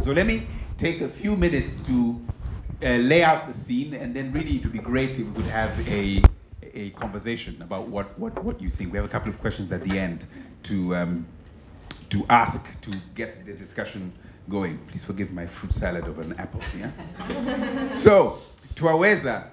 So let me take a few minutes to lay out the scene, and then really it would be great if we could have a conversation about what you think. We have a couple of questions at the end to ask to get the discussion going. Please forgive my fruit salad of an apple. Yeah. So Twaweza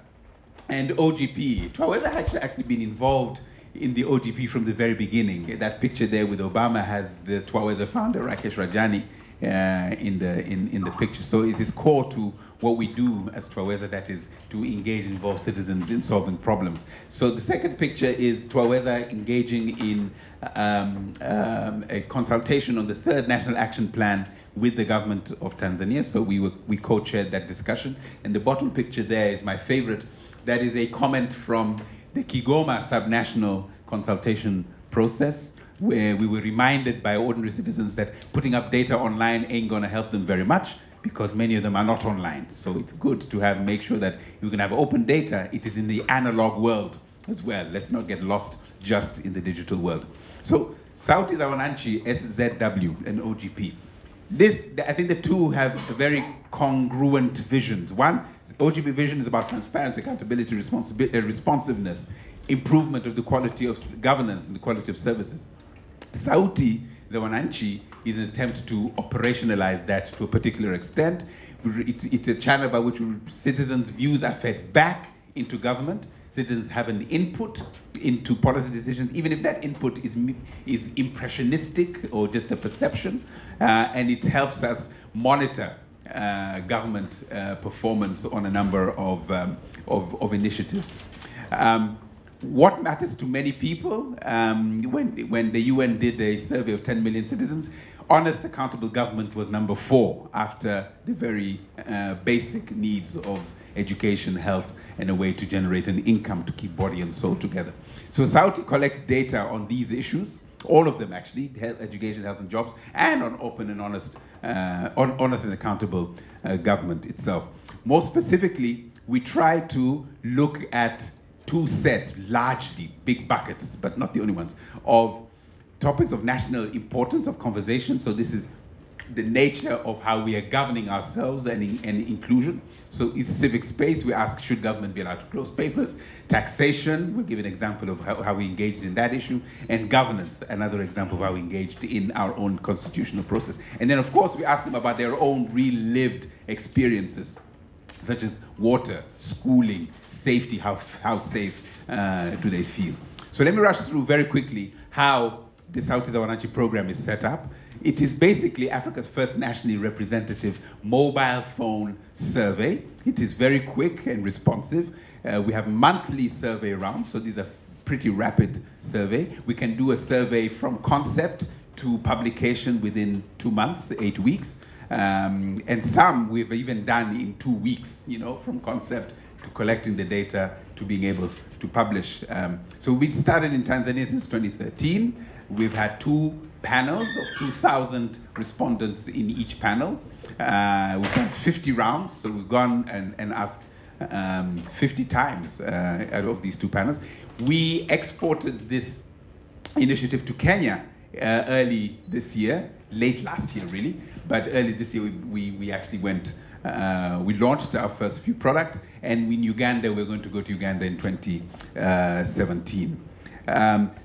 and OGP. Twaweza has actually been involved in the OGP from the very beginning. That picture there with Obama has the Twaweza founder Rakesh Rajani in the picture. So it is core to what we do as Twaweza, that is to engage and involve citizens in solving problems. So the second picture is Twaweza engaging in a consultation on the third National Action Plan with the government of Tanzania. So we co-chaired that discussion. And the bottom picture there is my favorite. That is a comment from the Kigoma subnational consultation process, where we were reminded by ordinary citizens that putting up data online ain't gonna help them very much, because many of them are not online. So it's good to make sure that you can have open data. It is in the analog world as well. Let's not get lost just in the digital world. So Sauti is Wananchi, SZW, and OGP. I think the two have very congruent visions. One, OGP vision is about transparency, accountability, responsiveness, improvement of the quality of governance and the quality of services. Sauti, the Wananchi, is an attempt to operationalize that to a particular extent. It's a channel by which citizens' views are fed back into government. Citizens have an input into policy decisions, even if that input is impressionistic or just a perception, and it helps us monitor government performance on a number of initiatives. What matters to many people, when the UN did a survey of 10 million citizens, honest, accountable government was number 4 after the very basic needs of education, health, and a way to generate an income to keep body and soul together. So Sauti collects data on these issues, all of them actually, health, education, health and jobs, and on open and honest and accountable government itself. More specifically, we try to look at 2 sets, largely big buckets, but not the only ones, of topics of national importance of conversation. So this is the nature of how we are governing ourselves and inclusion. So it's civic space. We ask, should government be allowed to close papers? Taxation, we'll give an example of how we engaged in that issue. And governance, another example of how we engaged in our own constitutional process. And then, of course, we ask them about their own real-lived experiences, such as water, schooling, safety, how safe do they feel. So let me rush through very quickly how the Sauti za Wananchi program is set up. It is basically Africa's first nationally representative mobile phone survey. It is very quick and responsive. We have monthly survey rounds, so these are pretty rapid survey. We can do a survey from concept to publication within 2 months, 8 weeks. And some we've even done in 2 weeks, from concept to collecting the data to being able to publish. So we started in Tanzania since 2013. We've had 2 panels of 2,000 respondents in each panel. We've done 50 rounds, so we've gone and asked 50 times out of these 2 panels. We exported this initiative to Kenya early this year, late last year really, but early this year we actually went, we launched our first few products, and in Uganda, we're going to go to Uganda in 2017.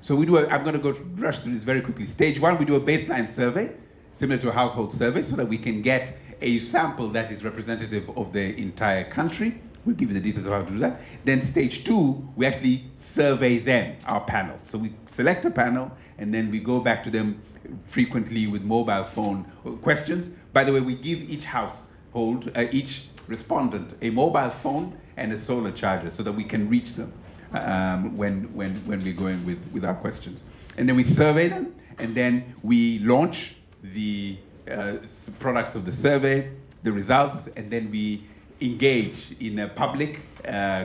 So I'm going to rush through this very quickly. Stage 1, we do a baseline survey, similar to a household survey, so that we can get a sample that is representative of the entire country. We'll give you the details of how to do that. Then stage 2, we actually survey them, our panel. So we select a panel, and then we go back to them frequently with mobile phone questions. By the way, we give each household, each respondent, a mobile phone and a solar charger so that we can reach them when we're going with our questions. And then we survey them, and then we launch the products of the survey, the results, and then we engage in a public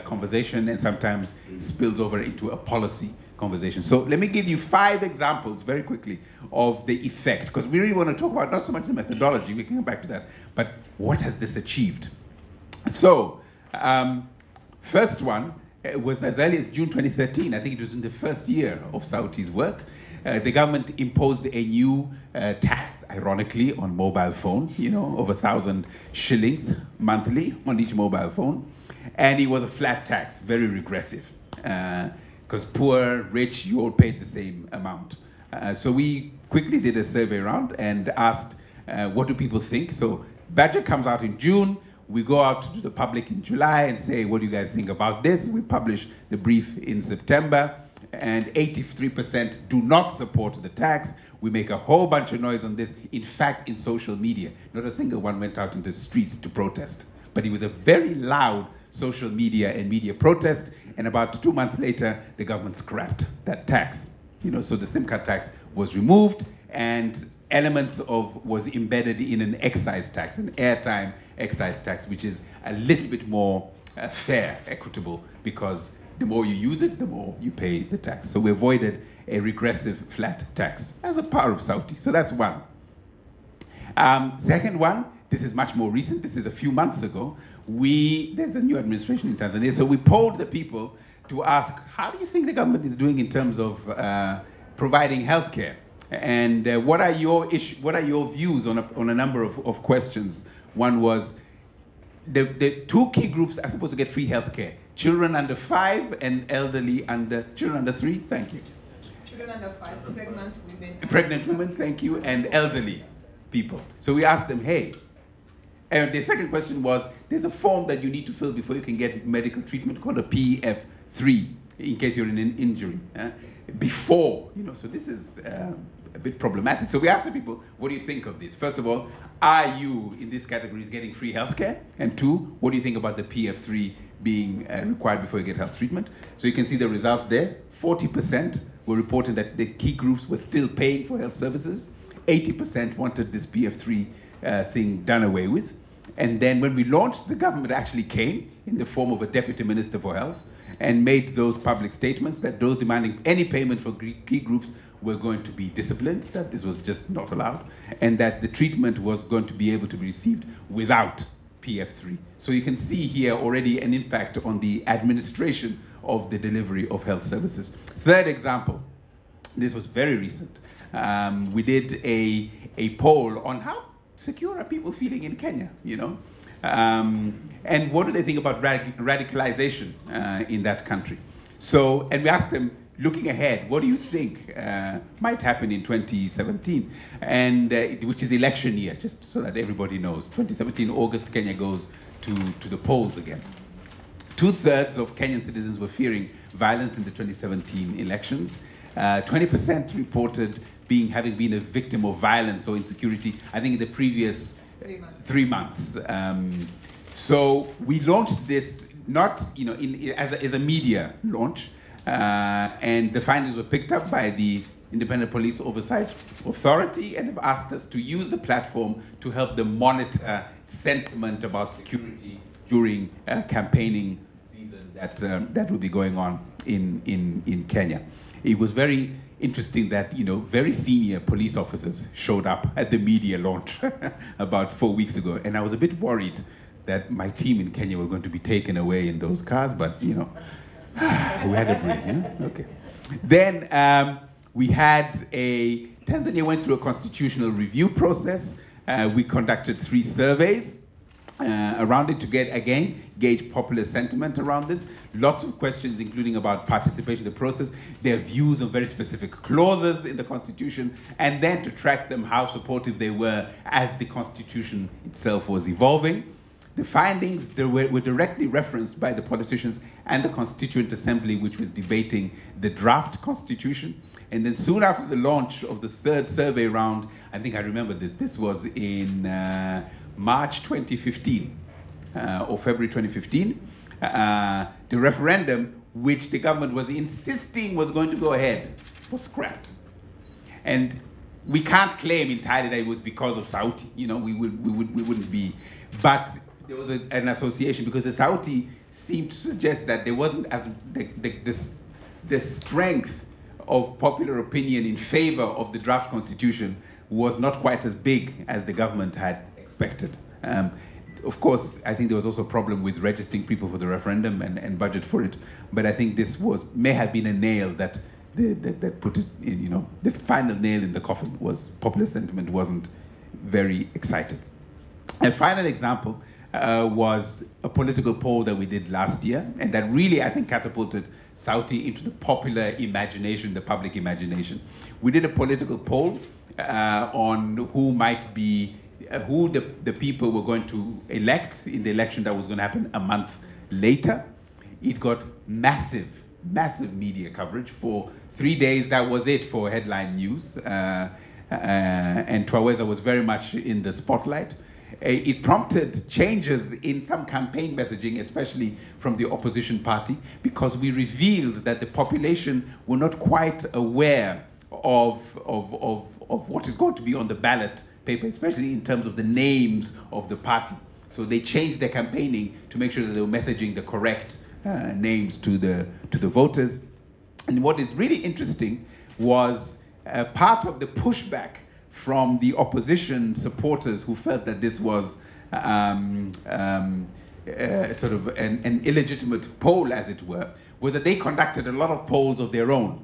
conversation, and sometimes spills over into a policy conversation. So let me give you 5 examples very quickly of the effect, because we really want to talk about not so much the methodology, we can come back to that, but what has this achieved? So, first one was as early as June 2013. I think it was in the first year of Sauti's work. The government imposed a new tax, ironically, on mobile phone, over 1,000 shillings monthly on each mobile phone. And it was a flat tax, very regressive. Because poor, rich, you all paid the same amount. So we quickly did a survey round and asked, what do people think? So budget comes out in June. We go out to the public in July and say, what do you guys think about this? We publish the brief in September, and 83% do not support the tax. We make a whole bunch of noise on this. In fact, in social media, not a single one went out into the streets to protest. But it was a very loud social media and media protest, and about 2 months later, the government scrapped that tax. So the SIM card tax was removed, and elements of was embedded in an excise tax, an airtime excise tax, which is a little bit more fair, equitable, because the more you use it, the more you pay the tax. So we avoided a regressive flat tax as a part of Sauti. So that's one. Second one, this is much more recent. This is a few months ago. There's a new administration in Tanzania, so we polled the people to ask, how do you think the government is doing in terms of providing healthcare? And what are your views on a number of questions? One was, the two key groups are supposed to get free healthcare: children under 5 and children under 3. Thank you. Children under 5, pregnant women. Pregnant women, thank you, and elderly people. So we asked them, hey. And the second question was, there's a form that you need to fill before you can get medical treatment called a PF3, in case you're in an injury. Before, so this is a bit problematic. So we asked the people, what do you think of this? First of all, are you in these categories getting free healthcare? And two, what do you think about the PF3 being required before you get health treatment? So you can see the results there. 40% were reporting that the key groups were still paying for health services. 80% wanted this PF3 thing done away with. And then when we launched, the government actually came in the form of a deputy minister for health and made those public statements that those demanding any payment for key groups were going to be disciplined, that this was just not allowed, and that the treatment was going to be able to be received without PF3. So you can see here already an impact on the administration of the delivery of health services. Third example, this was very recent. We did a poll on how secure are people feeling in Kenya, and what do they think about radicalization in that country? So, and we asked them, looking ahead, what do you think might happen in 2017, and which is election year, just so that everybody knows. 2017, August, Kenya goes to the polls again. 2/3 of Kenyan citizens were fearing violence in the 2017 elections. 20% reported having been a victim of violence or insecurity, I think in the previous 3 months. So we launched this not, as a media launch, and the findings were picked up by the Independent Police Oversight Authority and have asked us to use the platform to help them monitor sentiment about security during campaigning season that will be going on in Kenya. It was very interesting that, very senior police officers showed up at the media launch about 4 weeks ago, and I was a bit worried that my team in Kenya were going to be taken away in those cars, but, we had a break, yeah? Okay. Then Tanzania went through a constitutional review process. We conducted 3 surveys around it to gauge popular sentiment around this. Lots of questions, including about participation in the process, their views on very specific clauses in the Constitution, and then to track them, how supportive they were as the Constitution itself was evolving. The findings were directly referenced by the politicians and the Constituent Assembly, which was debating the draft Constitution. And then soon after the launch of the 3rd survey round, I think I remember this was in March 2015 or February 2015, the referendum, which the government was insisting was going to go ahead, was scrapped. And we can't claim entirely that it was because of Sauti. We wouldn't be, but there was an association, because the Sauti seemed to suggest that there wasn't as the strength of popular opinion in favor of the draft constitution was not quite as big as the government had expected. Of course, I think there was also a problem with registering people for the referendum and budget for it, but I think this may have been a nail that that put it in, you know, the final nail in the coffin was popular sentiment wasn't very exciting. A final example was a political poll that we did last year, and that really, I think, catapulted Sauti into the popular imagination, the public imagination. We did a political poll on who might be, who the people were going to elect in the election that was going to happen a month later. It got massive media coverage. For 3 days, that was it for headline news. And Twaweza was very much in the spotlight. It prompted changes in some campaign messaging, especially from the opposition party, because we revealed that the population were not quite aware of what is going to be on the ballot paper, especially in terms of the names of the party. So they changed their campaigning to make sure that they were messaging the correct names to the voters. And what is really interesting was part of the pushback from the opposition supporters who felt that this was sort of an illegitimate poll, as it were, was that they conducted a lot of polls of their own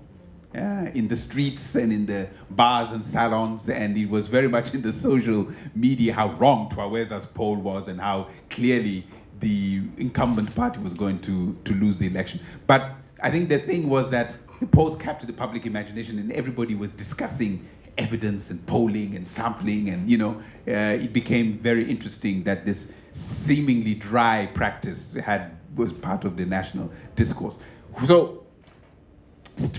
in the streets and in the bars and salons, and it was very much in the social media how wrong Twaweza's poll was and how clearly the incumbent party was going to lose the election. But I think the thing was that the polls captured the public imagination, and everybody was discussing evidence and polling and sampling, and it became very interesting that this seemingly dry practice was part of the national discourse. So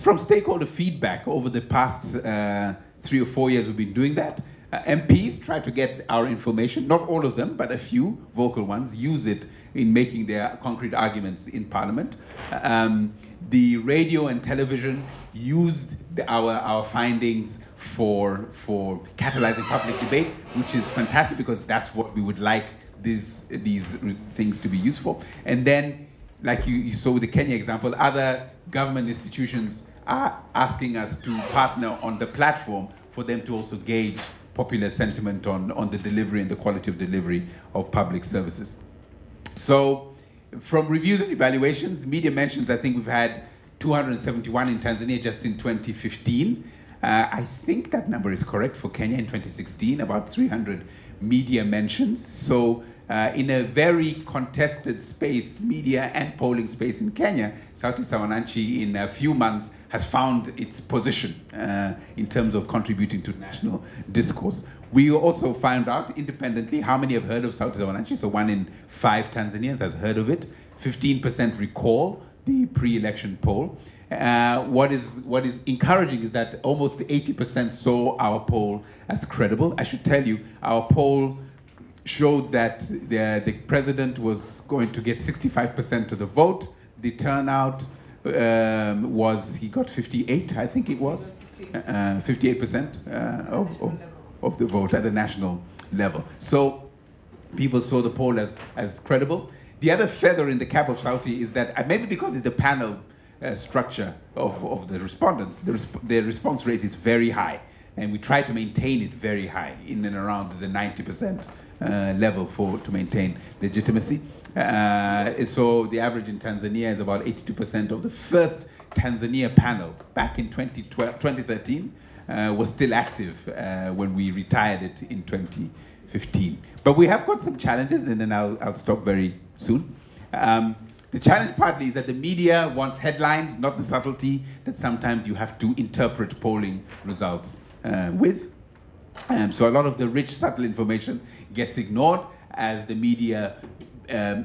from stakeholder feedback over the past 3 or 4 years we've been doing that. MPs try to get our information, not all of them, but a few vocal ones use it in making their concrete arguments in Parliament. The radio and television used our findings for catalyzing public debate, which is fantastic because that's what we would like these things to be used for. And then, like you saw with the Kenya example, other government institutions are asking us to partner on the platform for them to also gauge popular sentiment on the delivery and the quality of delivery of public services. So from reviews and evaluations, media mentions, I think we've had 271 in Tanzania just in 2015. I think that number is correct for Kenya in 2016, about 300 media mentions. So in a very contested space, media and polling space in Kenya, Sauti Wananchi in a few months has found its position in terms of contributing to national discourse. We also found out independently how many have heard of Sauti Wananchi. So 1 in 5 Tanzanians has heard of it. 15% recall the pre-election poll. What is encouraging is that almost 80% saw our poll as credible. I should tell you, our poll showed that the president was going to get 65% of the vote. The turnout was, he got 58, I think it was, 58% of the vote at the national level. So people saw the poll as credible. The other feather in the cap of Sauti is that, maybe because it's the panel structure of the respondents, the response rate is very high, and we try to maintain it very high, in and around the 90% level to maintain legitimacy. So the average in Tanzania is about 82%. Of the first Tanzania panel back in 2013 was still active when we retired it in 2015. But we have got some challenges, and then I'll stop very soon. The challenge partly is that the media wants headlines, not the subtlety that sometimes you have to interpret polling results with. So a lot of the rich, subtle information gets ignored as the media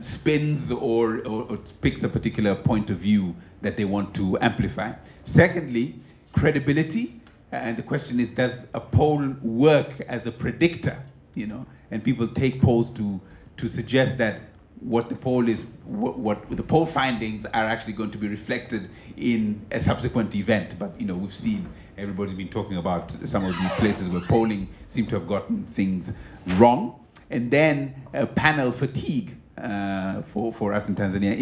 spins or picks a particular point of view that they want to amplify. Secondly, credibility. And the question is, does a poll work as a predictor? And people take polls to suggest that what the poll is, what the poll findings are actually going to be reflected in a subsequent event. But we've seen, everybody's been talking about some of these places where polling seem to have gotten things wrong. And then panel fatigue for us in Tanzania.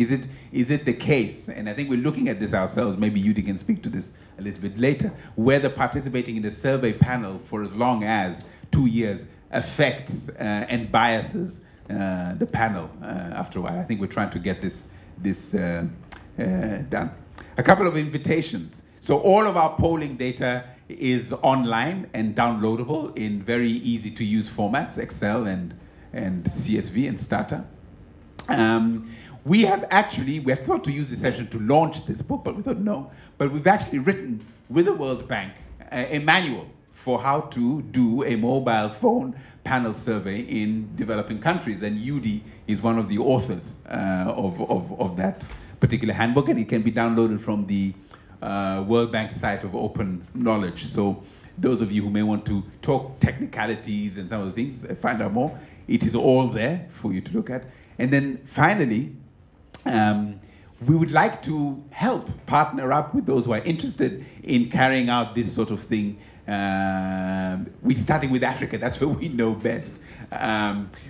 Is it the case? And I think we're looking at this ourselves. Maybe Yudi can speak to this a little bit later. Whether participating in the survey panel for as long as 2 years affects and biases the panel after a while. I think we're trying to get this done. A couple of invitations. So all of our polling data is online and downloadable in very easy to use formats, Excel and CSV and Stata. We have thought to use this session to launch this book, but we thought no. But we've actually written with the World Bank a manual for how to do a mobile phone panel survey in developing countries. And UD is one of the authors of that particular handbook, and it can be downloaded from the World Bank site of Open Knowledge. So those of you who may want to talk technicalities and some of the things, find out more, it is all there for you to look at. And then finally, we would like to help partner up with those who are interested in carrying out this sort of thing. We're starting with Africa, that's where we know best.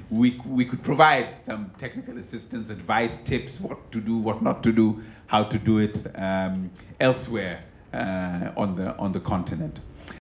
We could provide some technical assistance, advice, tips, what to do, what not to do, how to do it elsewhere on the continent.